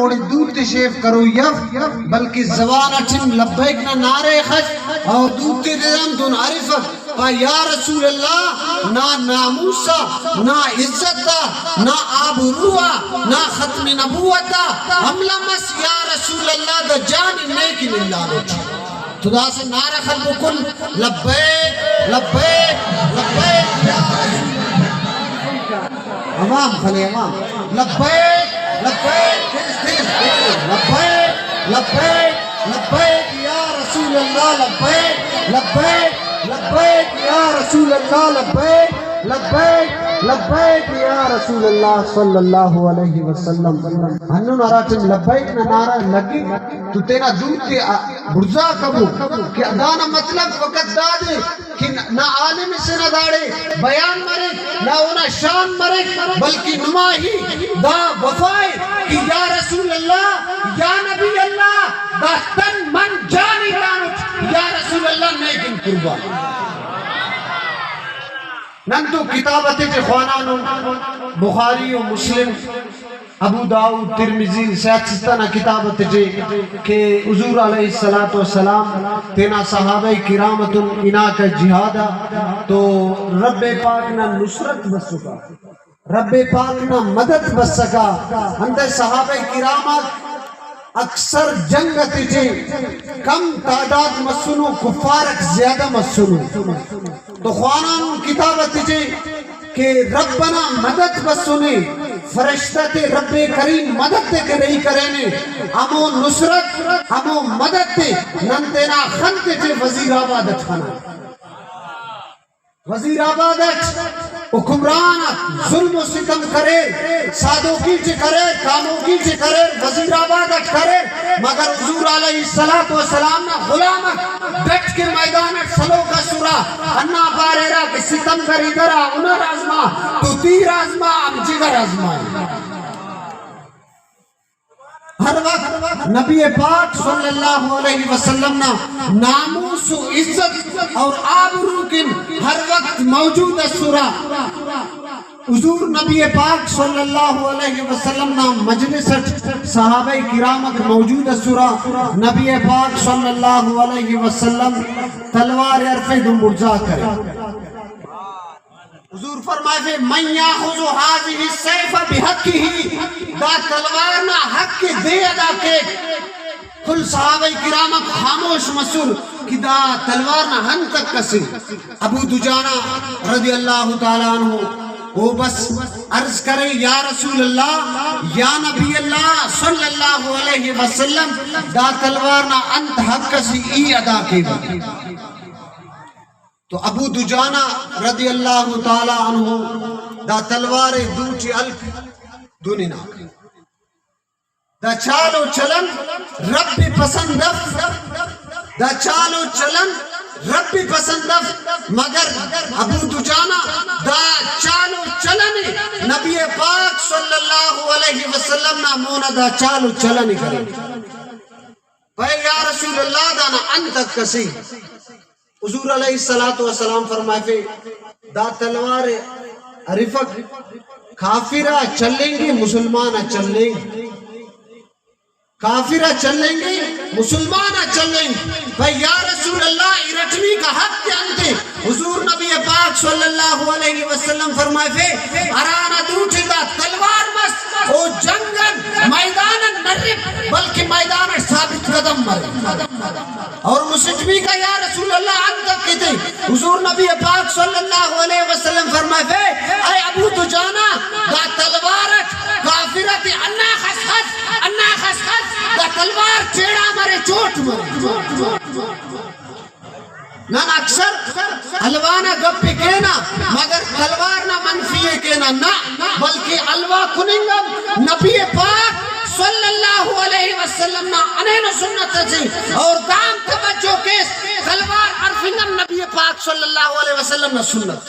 اور دودھ شیف کرو یف بلکہ زبان اچھن لبیک نہ نعرے خش اور دودھ نظام دون عرفت پا یا رسول اللہ نہ ناموسا نہ عزتا نہ آبروہ نہ ختم نبوتا ہم لمس یا رسول اللہ دا جان نیکی للہ روچا تو دا سے نعرہ خلق کل لبیک لبیک لبیک یا امام خلی امام لبیک لبیک لبیک لبیک لبیک یا رسول اللہ لبیک لبیک لبیک یا رسول اللہ لبیک لبیک لبیک یا رسول اللہ صلی اللہ علیہ وسلم ہنو ناراتم لبیک نہ نعرہ لگی تو تینا دودھ کے برزا کبو کہ ادانا مطلب وقت دادے کہ نہ عالم سے نہ داڑے بیان مرک نہ اونا شان مرک بلکہ نماہی دا وفائے کہ یا رسول اللہ یا نبی اللہ دا تن من جانی دانت یا رسول اللہ نیکن قربان نندو کتابت کے خوانانو بخاری و مسلم ابو داؤد ترمذی سیاستانہ کتابت جے کہ حضور علیہ السلام تینا صحابہ کرامت انا کا جہادا تو رب پاک نہ نصرت بس سکا رب پاک نہ مدد بس سکا اندر صحابہ کرامت اکثر جنگ تجھے کم تعداد مسنو کفارک زیادہ مسنو تو خوانان کتابت تجھے کہ ربنا مدد بسنے فرشتہ تے رب کریم مدد تے کرئی کرینے ہمو نصرت ہمو مدد تے ننتینا خن تے وزیر آبادت خانا وزیر آبادت حکمران ظلم و ستم کرے سادوں کی چے کرے کاموں کی چے کرے وزیر آبادت کرے مگر حضور علیہ السلام نا غلامت ڈٹ کے میدانت سلو کا سورا انا پاریرا کہ ستم کری درا انر آزما تو تیر آزما اب جگر آزما ہر وقت نبی پاک صلی اللہ علیہ وسلم نا ناموس و عزت اور آبرو کن ہر وقت موجود ہے سورہ حضور نبی پاک صلی اللہ علیہ وسلم نا مجلس صحابہ کرامت موجود ہے سورہ نبی پاک صلی اللہ علیہ وسلم تلوار عرفہ دو مرزا کرے حضور فرمائے من یاخذ هذه السیف بحقه دا تلوار نہ حق کے دے ادا کے کل صحابہ کرام خاموش مسئول کہ دا تلوار نہ ہن تک کسی ابو دجانہ رضی اللہ تعالیٰ عنہ وہ بس عرض کرے یا رسول اللہ یا نبی اللہ صلی اللہ علیہ وسلم دا تلوار نہ انت حق کسی ای ادا کے تو ابو دجانہ رضی اللہ تعالیٰ عنہ دا تلوار دوچی الک دونینا دا چالو چلن رب پسندف دا چالو چلن رب پسندف مگر ابو دجانہ دا چالو چلن نبی پاک صلی اللہ علیہ وسلم نا مونا دا چالو چلن کرے بھائی یا رسول اللہ دانا انتک کسی حضور علیہ السلام فرمائے دا تلوار عرفت کافرہ چلیں گے مسلمانہ چلیں گے کافرہ چلیں گے مسلمانہ چلیں گے بھائی یا رسول اللہ ارٹنی کا حق جانتے حضور نبی پاک صلی اللہ علیہ وسلم فرمائے ارانا دوچے دا تلوار مست او جنگن میدان نرب بلکہ میدان ثابت قدم مرے اور مسجمی کا یا رسول اللہ عدد کہتے حضور نبی پاک صلی اللہ علیہ وسلم فرمائے اے ابو دجانہ دا تلوارت کافرت انا خسخس دا تلوار چیڑا مرے چوٹ مرے نان اکثر الوانا گپی کہنا مگر تلوار نہ منفیے کہنا نہ بلکہ الوا کننگم نبی پاک صلی اللہ علیہ وسلم نا انہیں سنت سے اور دام توجہ کے تلوار عرفنگم نبی پاک صلی اللہ علیہ وسلم نا سنت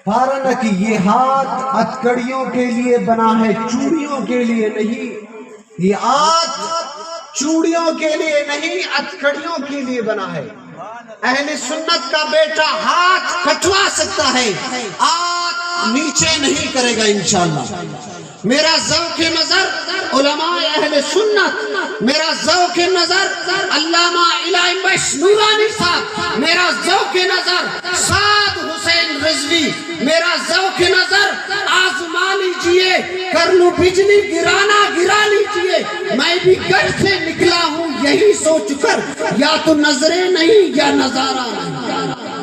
پارا نہ کہ یہ ہاتھ ہتھکڑیوں کے لیے بنا ہے چوڑیوں کے لیے نہیں یہ ہاتھ چوڑیوں کے لیے نہیں، ہتھکڑیوں کے لیے بنا ہے۔ اہل سنت کا بیٹا ہاتھ کٹوا سکتا ہے، ہاتھ نیچے نہیں کرے گا انشاءاللہ۔ میرا ذوق نظر علماء اہل سنت، میرا ذوق نظر علامہ الہی بخش نورانی صاحب، میرا ذوق نظر سعد حسین رضوی، میرا ذوق نظر آزما لیجئے، کر لوں بجلی گرانا گرا لیجئے، میں بھی گھر سے نکلا ہوں یہی سوچ کر، یا تو نظریں نہیں یا نظارہ نہیں۔